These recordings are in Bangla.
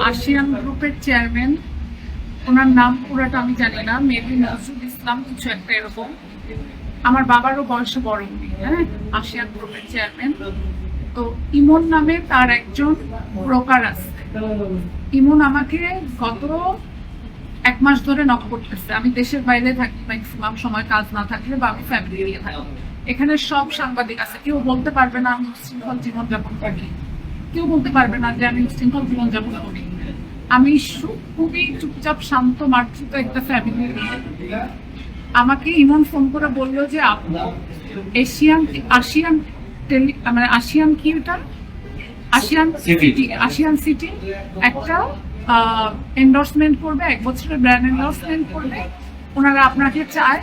আসিয়ান গ্রুপের চেয়ারম্যান, ওনার নাম পুরাটা আমি জানি না, মেবি নজরুল ইসলাম কিছু একটা এরকম। আমার বাবারও বয়স বড় উনি, হ্যাঁ, আসিয়ান গ্রুপের চেয়ারম্যান। তো ইমন নামে তার একজন ব্রোকার আছে। ইমন আমাকে গত 1 মাস ধরে নক করতেছে। আমি দেশের বাইরে থাকি, ম্যাক্সিমাম সময় কাজ না থাকলে, বা আমি ফ্যামিলি নিয়ে থাকি। এখানে সব সাংবাদিক আছে, কেউ বলতে পারবে না আমি উচ্ছৃঙ্খল জীবনযাপন করি, কেউ বলতে পারবে না যে আমি উচ্ছৃঙ্খল জীবনযাপন করি। আমি খুবই চুপচাপ শান্ত মার্জিত একটা ফ্যামিলি। আমাকে ইমন ফোন করে বললো যে আপু আসিয়ান কি ওটা, আসিয়ান সিটি একটা এন্ডোর্সমেন্ট করবে, 1 বছরের ব্র্যান্ড এন্ডোর্সমেন্ট করবে, ওনারা আপনাকে চায়,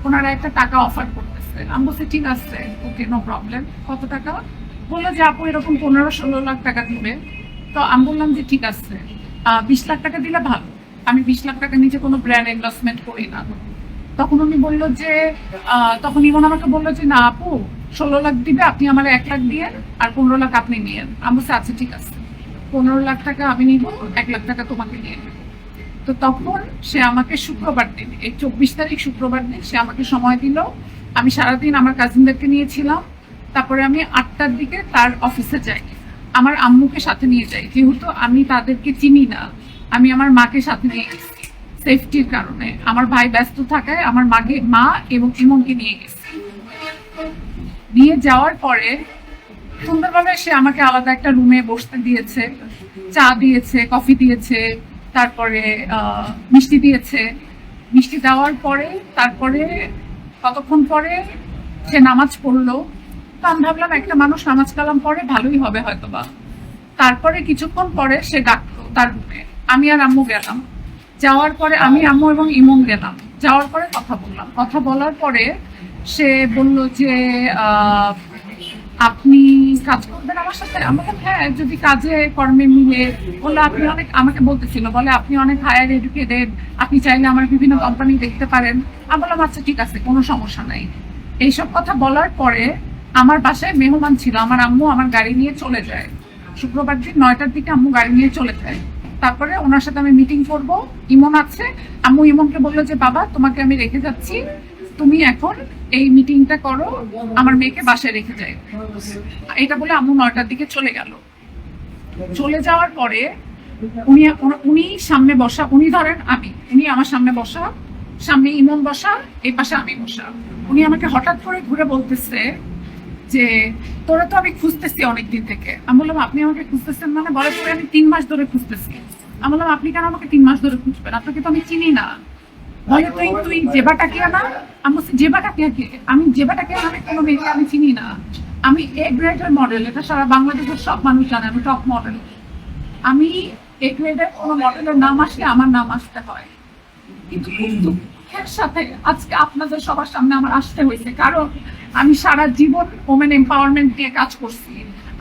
ওনারা একটা টাকা অফার করতেছে। আমি বলছি ঠিক আছে, ওকে, নো প্রবলেম। কত টাকা? বললো যে আপু এরকম 15-16 লাখ টাকা দিবে। তো আমি বললাম যে ঠিক আছে, 20 লাখ টাকা দিলে ভালো, আমি 20 লাখ টাকা নিচে কোনো ব্র্যান্ড এন্ডোর্সমেন্ট করি না। তখন উনি বললো যে তখন ইমন আমাকে বললো যে না আপু, 16 লাখ দিবে, আপনি আমার 1 লাখ দিয়ে, আর 15 লাখ আপনি নিয়েন। আমি বলছি আচ্ছা ঠিক আছে, 15 লাখ টাকা আমি নিব, 1 লাখ টাকা তোমাকে নিয়ে নেব। তো তখন সে আমাকে শুক্রবার দিন, এই 24 তারিখ শুক্রবার দিন সে আমাকে সময় দিল। আমি সারাদিন আমার কাজিনদেরকে নিয়েছিলাম। তারপরে আমি 8টার দিকে তার অফিসে যাই, আমার আম্মুকে সাথে নিয়ে যাই, যেহেতু আমি তাদেরকে চিনি না। আমি আমার মাকে সাথে নিয়ে গেছি সেফটির কারণে, আমার ভাই ব্যস্ত থাকায় আমার মা এবং ইমনকে নিয়ে গেছি। নিয়ে যাওয়ার পরে সুন্দরভাবে সে আমাকে আলাদা একটা রুমে বসতে দিয়েছে, চা দিয়েছে, কফি দিয়েছে, তারপরে মিষ্টি দিয়েছে। মিষ্টি দেওয়ার পরে তারপরে কতক্ষণ পরে সে নামাজ পড়লো। তো আমি ভাবলাম একটা মানুষ নামাজ কালাম পড়ে, ভালোই হবে হয়তোবা। তারপরে কিছুক্ষণ পরে সে ডাকলো তার রুমে, আমি আর আম্মু গেলাম। যাওয়ার পরে আমি, আম্মু এবং ইমন গেলাম। যাওয়ার পরে কথা বললাম। কথা বলার পরে সে বলল যে আপনি কাজ করবেন আমার সাথে। আমি বললাম হ্যাঁ, যদি কাজে কর্মে মিলে। বললো আপনি অনেক, আমাকে বলতেছিল, বলে আপনি অনেক হায়ার এডুকেটেড, আপনি চাইলে আমার বিভিন্ন কোম্পানি দেখতে পারেন। আমি বললাম আচ্ছা ঠিক আছে, কোনো সমস্যা নাই। এইসব কথা বলার পরে আমার বাসায় মেহমান ছিল, আমার আম্মু আমার গাড়ি নিয়ে চলে যায়। শুক্রবার দিন 9টার দিকে আম্মু গাড়ি নিয়ে চলে যায়। তারপরে ওনার সাথে আমি মিটিং করব, ইমন আছে। আম্মু ইমনকে বললো যে বাবা তোমাকে আমি রেখে যাচ্ছি, তুমি এখন এই মিটিংটা করো, আমার মেয়েকে বাসায় রেখে যাই। এটা বলে আম্মু 9টার দিকে চলে গেল। চলে যাওয়ার পরে উনি সামনে বসা, উনি ধরেন উনি আমার সামনে বসা, সামনে ইমন বসা, এই পাশে আমি বসা। উনি আমাকে হঠাৎ করে ঘুরে বলতেছে যে তোরা তো আমি খুঁজতেছি অনেকদিন থেকে। আমি বললাম আপনি আমাকে খুঁজতেছেন মানে? বলে তোরে আমি 3 মাস ধরে খুঁজতেছি। আমি বললাম আপনি কেন আমাকে 3 মাস ধরে খুঁজবেন, আপনাকে তো আমি চিনি না। বলে তুই জেবাটাকিয়া না? আমি বলছি জেবাটাকিয়া কে? আমি জেবাটাকিয়া নামে কোনো মেয়েকে আমি চিনি না। আমি এ গ্রেডের মডেল, এটা সারা বাংলাদেশের সব মানুষ জানে, আমি টপ মডেল। আমি এ গ্রেডের কোনো মডেলের নাম আসলে আমার নাম আসতে হয়। কিন্তু দুঃখের সাথে আজকে আপনাদের সবার সামনে আমার আসতে হয়েছে, কারণ আমি সারা জীবন ওমেন এম্পাওয়ারমেন্ট নিয়ে কাজ করছি।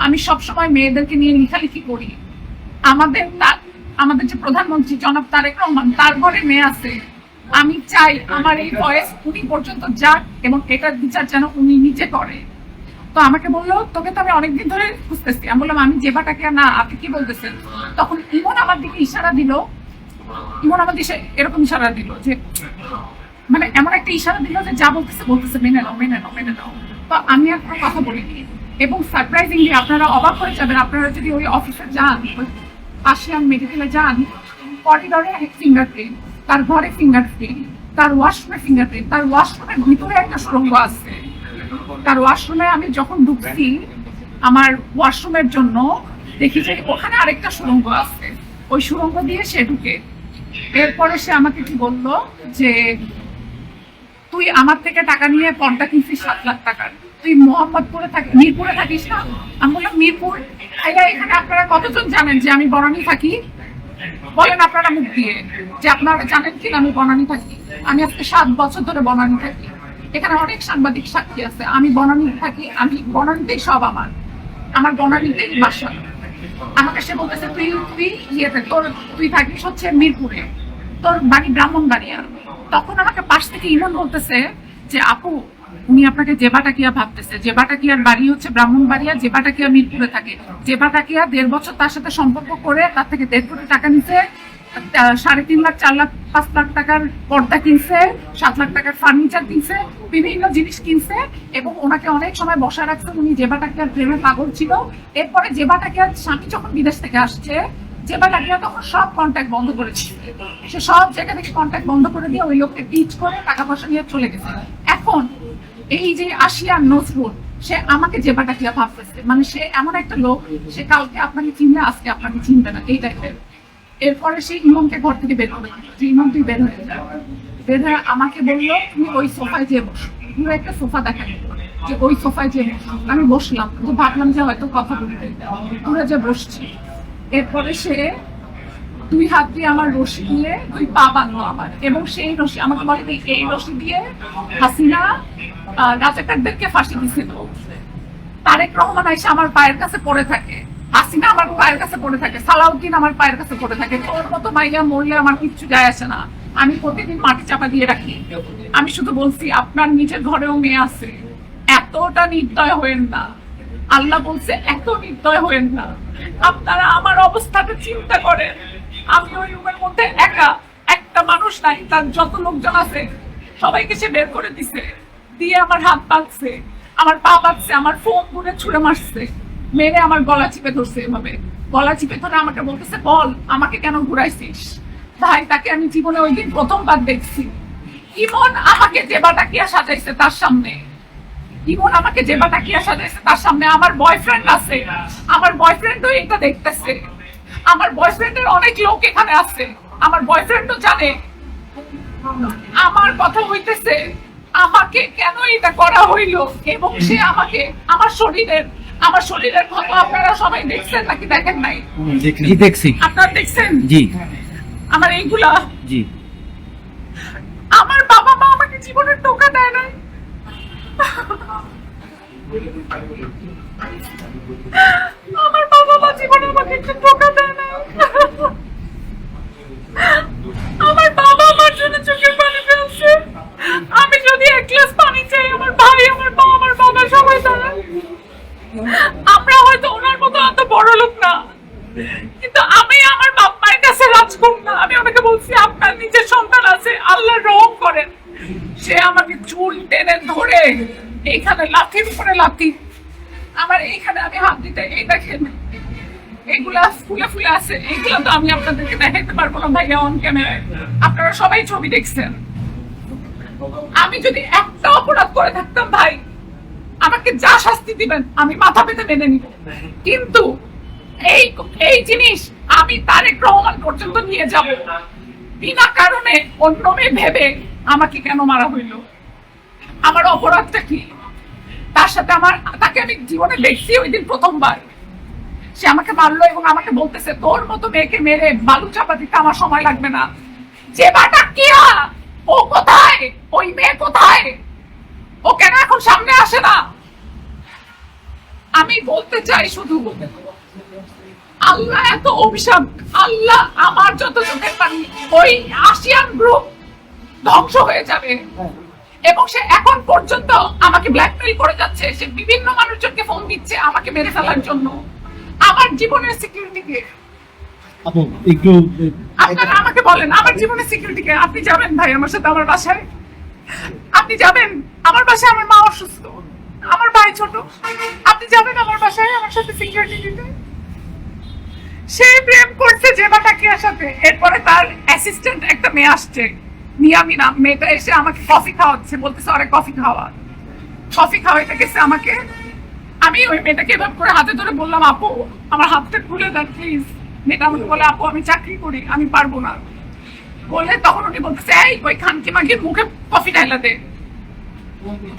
আমি সবসময় মেয়েদেরকে নিয়ে লেখালেখি করি। আমাদের যে প্রধানমন্ত্রী জনাব তারেক রহমান, তার ঘরে মেয়ে আছে। আমি চাই আমার এই ভয়েস উনি পর্যন্ত যাক, এবং এটার বিচার যেন উনি নিজে করে। তো আমাকে বললো তোকে তো আমি অনেকদিন ধরে খুঁজতেছি। আমি বললাম আমি জেবাটাকে না, আপনি কি বলতেছেন? তখন ইমন আমার দিকে ইশারা দিল, ইমন আমার দিকে এরকম ইশারা দিল যে, মানে এমন একটা ইশারা দিল যে যা বলতেছে মেনে নাও, মেনে নাও, মেনে নাও। তো আমি আর কোনো কথা বলিনি। এবং সারপ্রাইজিংলি আপনারা অবাক হয়ে যাবেন, আপনারা যদি ওই অফিসে যান, আসিয়ান মেডিকেলে যান, করিডোরে ফিঙ্গারপ্রিন্ট, তার ঘরে ফিঙ্গারপ্রিন্ট, তার ওয়াশরুমে ফিঙ্গারপ্রিন্ট, তার ওয়াশরুমের ভিতরে একটা সুড়ঙ্গ আছে। তার ওয়াশরুমে আমি যখন ঢুকছি আমার ওয়াশরুমের জন্য, দেখি যে ওখানে আরেকটা সুড়ঙ্গ আছে, ওই সুড়ঙ্গ দিয়ে সে ঢুকে। এরপরে সে আমাকে কি বললো যে তুই আমার থেকে টাকা নিয়ে পণটা কিনছিস 7 লাখ টাকার, তুই মোহাম্মদপুরে থাকিস, মিরপুরে থাকিস না? আমি বললাম মিরপুর। এখানে আপনারা কতজন জানেন যে আমি বনানী থাকি? বলেন আপনারা মুখ দিয়ে যে আপনারা জানেন কিনা আমি বনানী থাকি। আমি আজকে 7 বছর ধরে বনানী থাকি। এখানে অনেক সাংবাদিক সাক্ষী আছে, আমি বনানী থাকি, আমি বনানীতেই সব আমার বনানীতেই বাসা। আমাকে সে বলতেছে তুই ইয়েতে তুই থাকিস হচ্ছে মিরপুরে, তোর বাড়ি ব্রাহ্মণবাড়িয়া। তখন আমাকে পাশ থেকে ইমন বলতেছে যে আপু উনি আপনাকে জেবাটাকিয়া ভাবতেছে। জেবাটাকিয়ার বাড়ি হচ্ছে ব্রাহ্মণবাড়িয়া, জেবাটাকিয়া মিরপুরে থাকে। জেবাটাকিয়া 1.5 বছর তার সাথে সম্পর্ক করে তার থেকে 1.5 কোটি টাকা নিছে, 3.5 লাখ 4 লাখ 5 লাখ টাকার পর্দা কিনছে, 7 লাখ টাকার ফার্নিচার কিনছে, বিভিন্ন জিনিস কিনছে এবং ওনাকে অনেক সময় বসা রাখছে। উনি জেবাটাকিয়ার প্রেমে পাগল ছিল। এরপরে জেবাটাকিয়ার স্বামী যখন বিদেশ থেকে আসছে, জেবাটাকিয়া তখন সব কন্ট্যাক্ট বন্ধ করেছে। সে সব জায়গা থেকে কন্ট্যাক্ট বন্ধ করে দিয়ে ওই লোককে টিচ করে টাকা পয়সা নিয়ে চলে গেছে। এখন এই যে আশিয়ার নজরুল, সে আমাকে জেবাটাকিয়া ভাবতেছে, মানে সে এমন একটা লোক, সে কালকে আপনাকে চিনলে আজকে আপনাকে চিনবে না, এই টাইপের। এরপরে সেই ইমামকে ঘর থেকে বের করে দিল, যে ইমাম তুই বের হয়ে যা। বের হয়ে আমাকে বললো তুমি ওই সোফায় যেয়ে বসো। পুরো একটা সোফা দেখা গেল যে ওই সোফায় যেয়ে বসো। আমি বসলাম, তো ভাবলাম যে হয়তো কথা বলতে, পুরো যে বসছি। এরপরে সে 2 হাত দিয়ে আমার রশি দিয়ে 2 পা বাঁধলো আমার, এবং সেই রশি আমাকে বলে এই রশি দিয়ে হাসিনা রাজাকারদেরকে ফাঁসি দিছিল। তারেক রহমান এসে আমার পায়ের কাছে পড়ে থাকে, হাসিনা আমার পায়ের কাছে পড়ে থাকে, সালাউদ্দিন আমার পায়ের কাছে পড়ে থাকে। তোর মতো মাইয়া মরলে আমার কিচ্ছু যায় আসে না, আমি প্রতিদিন মাটি চাপা দিয়ে রাখি। আমি শুধু বলছি আপনার নিজের ঘরেও মেয়ে আছে, এতটা নির্দয় হয়েন না। আল্লাহ বলছে এত নির্দয় হয়েন না। আপনারা আমার অবস্থাটা চিন্তা করেন, আমি ওই রুমের মধ্যে একা, একটা মানুষ নাই, তার যত লোকজন আছে সবাইকে সে বের করে দিছে, দিয়ে আমার হাত বাঁধছে, আমার পা বাঁধছে, আমার ফোন গুনে ছুঁড়ে মারছে, মেরে আমার গলা চিপে ধরছে। এভাবে গলা চিপে ধরে আমাকে বলতেছে বল আমাকে কেন ঘুরাইছিস। ভাই তাকে আমি জীবনে ওই দিন প্রথমবার দেখছি। ইমন আমাকে জেবাটাকিয়া সাজাইছে তার সামনে, ইমন আমাকে জেবাটাকিয়া সাজাইছে তার সামনে। আমার বয়ফ্রেন্ড আছে, আমার বয়ফ্রেন্ডও এটা দেখতেছে, আমার বয়ফ্রেন্ডের অনেক লোক এখানে আছে, আমার বয়ফ্রেন্ডও জানে আমার কথা হইতেছে আমাকে কেন এটা করা হইল। এবং সে আমাকে আমার শরীরের ক্ষত আপনারা সবাই দেখছেন নাকি দেখেন নাই? জি দেখছি। আপনারা দেখছেন? জি। আমার এইগুলা, জি। আমার বাবা মা আমাকে জীবনের টোকা দেয় না, আমার বাবা মা জীবনে আমাকে একটু টোকা দেয় না। আমার বাবা আমার জন্য চোখের পানি ফেলছে। আমি যদি 1 গ্লাস পানি চাই, আমার ভাই, আমার মা, আমার বাবা সবাই দাঁড়ায়। আমরা হয়তো ওনার মতো এত বড় লোক না, কিন্তু আমি আমার বাপ মায়ের কাছে রাজ করব না। আমি ওনাকে বলছি আপনার নিজের সন্তান আছে, আল্লাহ রহম করেন। সে আমাকে চুল টেনে ধরে এইখানে লাঠির উপরে লাঠি, আমার এইখানে আমি হাত দিতে, এই দেখেন এগুলা ফুলে ফুলে আছে, এগুলো তো আমি আপনাদেরকে দেখাইতে পারবো না ভাইয়া অন ক্যামেরায়, আপনারা সবাই ছবি দেখছেন। আমি যদি একটা অপরাধ করে থাকতাম ভাই, আমাকে যা শাস্তি দিবেন আমি মাথা পেতে মেনে নিব, কিন্তু এই জিনিস আমি তারেক রহমান পর্যন্ত নিয়ে যাব বিনা কারণে। অন্য মেয়ে ভেবে আমাকে কেন মারা হইল? আমার অপরাধটা কি? তার সাথে তাকে আমি জীবনে দেখছি ওই দিন প্রথমবার। সে আমাকে মারলো এবং আমাকে বলতেছে তোর মতো মেয়েকে মেরে বালু চাপা দিতে আমার সময় লাগবে না। জেবাটাকিয়া ও কোথায়? ওই মেয়ে কোথায়? ও কেন এখন সামনে আসে না? আমি বলতে চাই শুধু আল্লাহ এত অভিশাপ, আল্লাহ আমার যত চোখের পানি, ওই আশিয়ান গ্রুপ ধ্বংস হয়ে যাবে। এবং সে এখন পর্যন্ত আমাকে ব্ল্যাকমেইল করে যাচ্ছে, সে বিভিন্ন মানুষজনকে ফোন দিচ্ছে আমাকে মেরে ফেলার জন্য। আমার জীবনের সিকিউরিটি কে? আপু একটু আপনারা আমাকে বলেন আমার জীবনের সিকিউরিটি কে? আপনি যাবেন ভাই আমার সাথে আমার বাসায়? আপনি যাবেন আমার বাসায়? আমার মা অসুস্থ, আমার ভাই ছোট, আপনি যাবেন আমার বাসায় আমার সাথে সিকিউরিটি দিতে? সে প্রেম করছে জেবাটাকিয়ার সাথে। এরপরে তার অ্যাসিস্ট্যান্ট একটা মেয়ে আসছে, নিয়ামি নাম, মেয়েটা এসে আমাকে কফি খাওয়াচ্ছে, বলতেছে অনেক কফি খাওয়াইতে গেছে আমাকে। আমি ওই মেয়েটাকে এভাবে করে হাতে ধরে বললাম আপু আমার হাতটা খুলে দেন প্লিজ। মেয়েটা আমাকে বলে আপু আমি চাকরি করি, আমি পারবো না বলে। তখন উনি বলতেছে এই ওই খানকি মাগির মুখে কফি ঢেলে দে।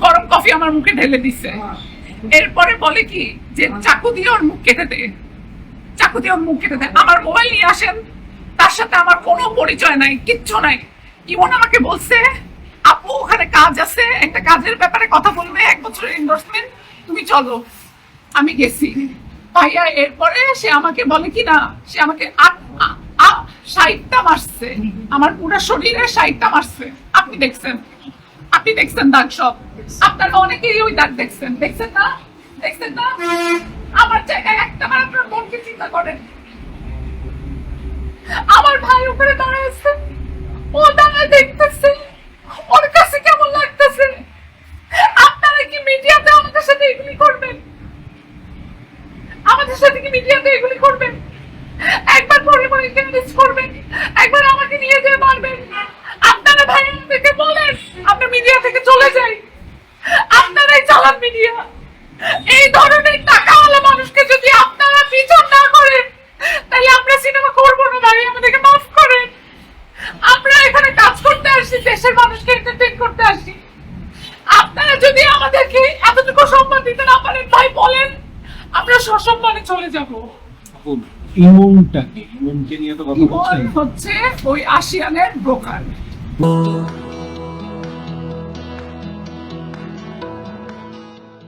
গরম কফি আমার মুখে ঢেলে দিচ্ছে। এরপরে বলে কি যে চাকু দিয়ে ওর মুখ কেটে দে, চাকু দিয়ে ওর মুখ কেটে দেয়। আমার মোবাইল নিয়ে আসেন, তার সাথে আমার কোনো পরিচয় নাই, কিচ্ছু নাই। ইমন আমাকে বলছে আপু ওখানে কাজ আছে, একটা কাজের ব্যাপারে কথা বলবে, 1 বছরের এন্ডোর্সমেন্ট, তুমি চলো। আমি গেছি ভাইয়া। এরপরে সে আমাকে বলে কি না, সে আমাকে 60টা মারছে, আমার পুরো শরীরে 60টা মারছে। আপনি দেখছেন দাগ সব। আপনারা অনেকেই ওই দাগ দেখছেন, দেখছেন না? দেখছেন না? আমার জায়গায় একটা বার আপনার মনকে চিন্তা করেন। আমার ভাই উপরে দাঁড়াচ্ছে, ও দাঁড়ায় দেখতেছে, ওর কাছে কেমন লাগতেছে। আপনারা কি মিডিয়াতে আমাদের সাথে এগুলি করবেন? আমাদের সাথে কি মিডিয়াতে এগুলি করবেন? একবার পরিবারকে মিস করবেন, একবার আমাকে নিয়ে যেয়ে মারবেন। আপনারা ভাই আমাদেরকে বলেন আমরা মিডিয়া থেকে চলে যাই। আপনারাই চালান মিডিয়া। এই ধরনের টাকাওয়ালা মানুষকে যদি আপনারা পিছন না করেন, তাহলে আমরা সিনেমা করবো না ভাই, আমাদেরকে মাফ করেন। আমরা এখানে কাজ করতে আসি, দেশের মানুষকে এন্টারটেইন করতে আসি। আপনারা যদি আমাদেরকে এতটুকু সম্মান দিতে না পারেন ভাই বলেন, আমরা সসম্মানে চলে যাবো। আপু ইমনটা কি? ইমনকে নিয়ে তো কথা বলছেন। হচ্ছে ওই আসিয়ানের ব্রোকার।